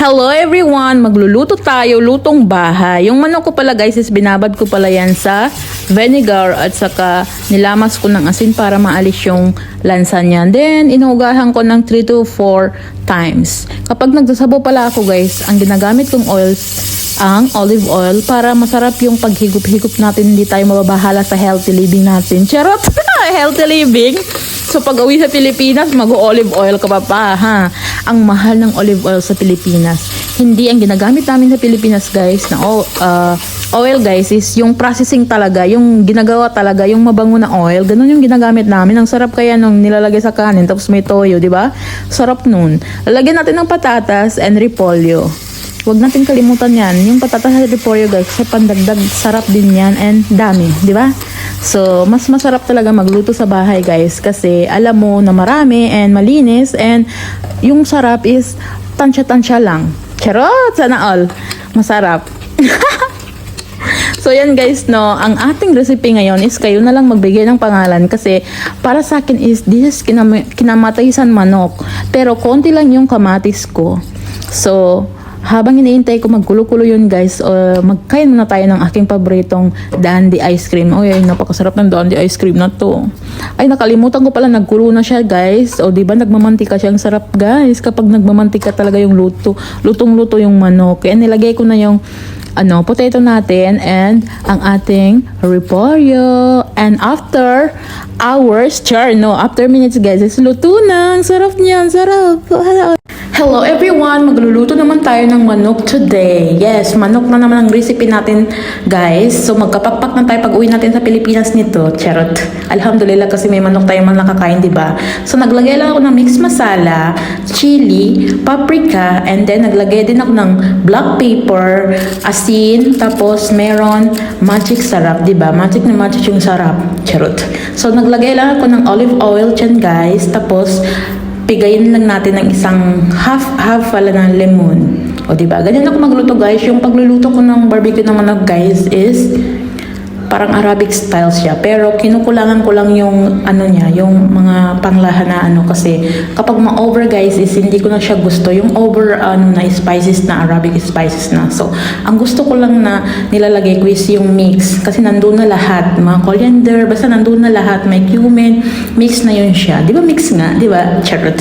Hello everyone! Magluluto tayo, lutong bahay. Yung manok ko pala guys is binabad ko pala yan sa vinegar at saka nilamas ko ng asin para maalis yung lansa niya. Then, inugahan ko ng 3 to 4 times. Kapag nagsasabaw pala ako guys, ang ginagamit kong oils, ang olive oil para masarap yung paghigop-higop natin, hindi tayo mababahala sa healthy living natin. Charot! Healthy living! So pag uwi sa Pilipinas, mag-olive oil ka pa ha. Ang mahal ng olive oil sa Pilipinas. Hindi ang ginagamit namin sa Pilipinas guys na oil guys is yung processing talaga, yung ginagawa talaga, yung mabango na oil. Ganun yung ginagamit namin. Ang sarap kaya nung nilalagay sa kanin tapos may toyo, di ba? Sarap nun. Lalagyan natin ng patatas and repolyo. Huwag natin kalimutan yan. Yung patatas at repolyo guys, kasi pandagdag sarap din yan and dami, di ba? So, mas masarap talaga magluto sa bahay guys kasi alam mo na marami and malinis and yung sarap is tansya-tansya lang. Charot! Sana all. Masarap. So, yan guys, no. Ang ating recipe ngayon is kayo na lang magbigay ng pangalan kasi para sa akin is this is kinamatisan manok. Pero konti lang yung kamatis ko. So, habang iniintay ko magkulo-kulo yun guys, magkain muna tayo ng aking paboritong Dandy ice cream. Ay, napakasarap ng Dandy ice cream na to. Ay, nakalimutan ko pala, nagkulo na siya guys. O, diba, nagmamantika siya. Ang sarap guys kapag nagmamantika talaga yung luto. Lutong-luto yung manok. Kaya nilagay ko na yung potato natin and ang ating repolyo. And after hours, after minutes guys, is luto na. Ang sarap niya, ang sarap. Hello everyone! Magluluto naman tayo ng manok today. Yes, manok na naman ang recipe natin guys. So magkapakpak na tayo pag uwi natin sa Pilipinas nito. Charot. Alhamdulillah kasi may manok tayo man nakakain, diba? So naglagay lang ako ng mixed masala, chili, paprika, and then naglagay din ako ng black pepper, asin, tapos meron magic sarap, diba? Magic na magic yung sarap. Charot. So naglagay lang ako ng olive oil dyan guys. Tapos pigayin lang natin ng isang half pala ng lemon. O diba? Ganyan ako magluto guys. Yung pagluluto ko ng barbecue na manok guys is parang Arabic style siya. Pero kinukulangan ko lang yung yung mga panglahan na kasi kapag ma-over guys is hindi ko na siya gusto. Yung over na spices na Arabic spices na. So, ang gusto ko lang na nilalagay ko is yung mix. Kasi nandun na lahat. Mga coriander, basta nandun na lahat. May cumin, mix na yun siya. Di ba mix nga? Di ba? Charot.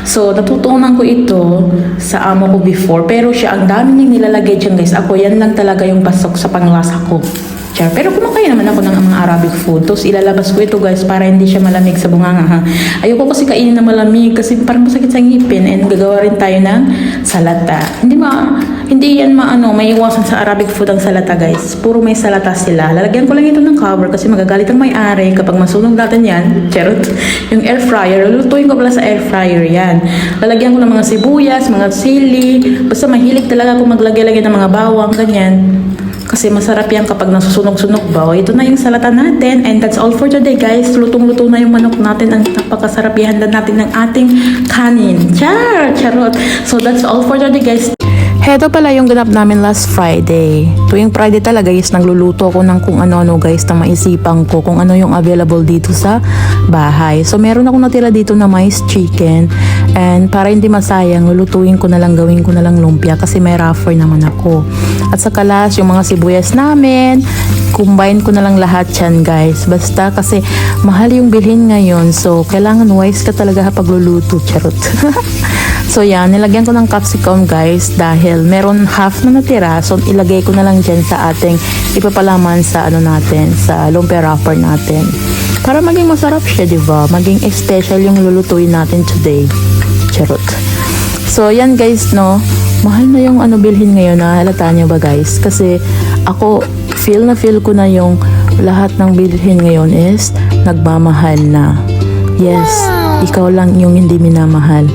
So, natutunan ko ito sa amo ko before. Pero siya, ang dami niyang nilalagay dyan guys. Ako, yan lang talaga yung pasok sa panglasa ko. Pero kumakain naman ako ng mga Arabic food. Tapos ilalabas ko ito guys para hindi siya malamig sa bunganga ha. Ayoko kasi kainin na malamig kasi parang masakit sa ngipin. And gagawa rin tayo ng salata. Hindi yan may iwasan sa Arabic food ang salata guys. Puro may salata sila. Lalagyan ko lang ito ng cover kasi magagalit ang may-ari kapag masunog natin yan. Charot. Yung air fryer. Lulutuin ko pala sa air fryer yan. Lalagyan ko ng mga sibuyas, mga sili. Basta mahilig talaga ako maglagay-lagay ng mga bawang, ganyan. Kasi masarap yan kapag nasusunog-sunog ba. Ito na yung salata natin. And that's all for today guys. Lutong-luto na yung manok natin. Ang napakasarap ihanda natin ng ating kanin. Charot. So that's all for today guys. Heto pala yung ganap namin last Friday. Tuwing Friday talaga guys, nagluluto ako ng kung ano-ano guys na maisipan ko kung ano yung available dito sa bahay. So meron ako natira dito na mais chicken and para hindi masayang, lulutuin ko na lang, gawin ko na lang lumpia kasi may rougher naman ako. At sa kalas, yung mga sibuyas namin, combine ko na lang lahat yan guys. Basta kasi mahal yung bilhin ngayon. So kailangan wise ka talaga kapag luluto. Charot. So yan, nilagyan ko ng capsicum guys dahil meron half na natira. So ilagay ko na lang dyan sa ating ipapalaman sa natin, sa lumpia wrapper natin. Para maging masarap siya, diba? Maging special yung lulutuin natin today. Charot. So yan guys, no? Mahal na yung bilhin ngayon, halata nyo ba guys? Kasi ako, feel ko na yung lahat ng bilhin ngayon is nagmamahal na. Yes, ikaw lang yung hindi minamahal.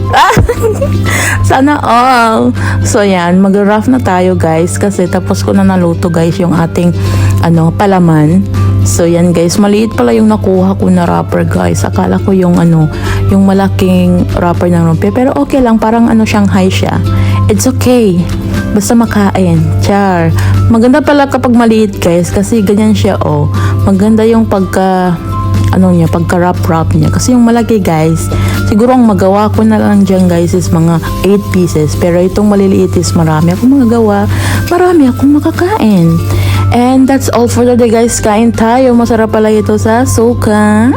Sana all. So yan, mag-rough na tayo guys kasi tapos ko na naluto guys yung ating palaman. So yan guys, maliit pala yung nakuha ko na wrapper guys. Akala ko yung yung malaking wrapper ng lumpia. Pero okay lang, parang Shanghai siya. It's okay. Basta makain. Char. Maganda pala kapag maliit guys kasi ganyan siya Maganda yung pagka pagka-wrap niya. Kasi yung malaki guys, Siguro ang magawa ko na lang dyan guys is mga 8 pieces. Pero itong maliliit is marami akong magagawa. Marami akong makakain. And that's all for today guys. Kain tayo. Masarap pala ito sa suka.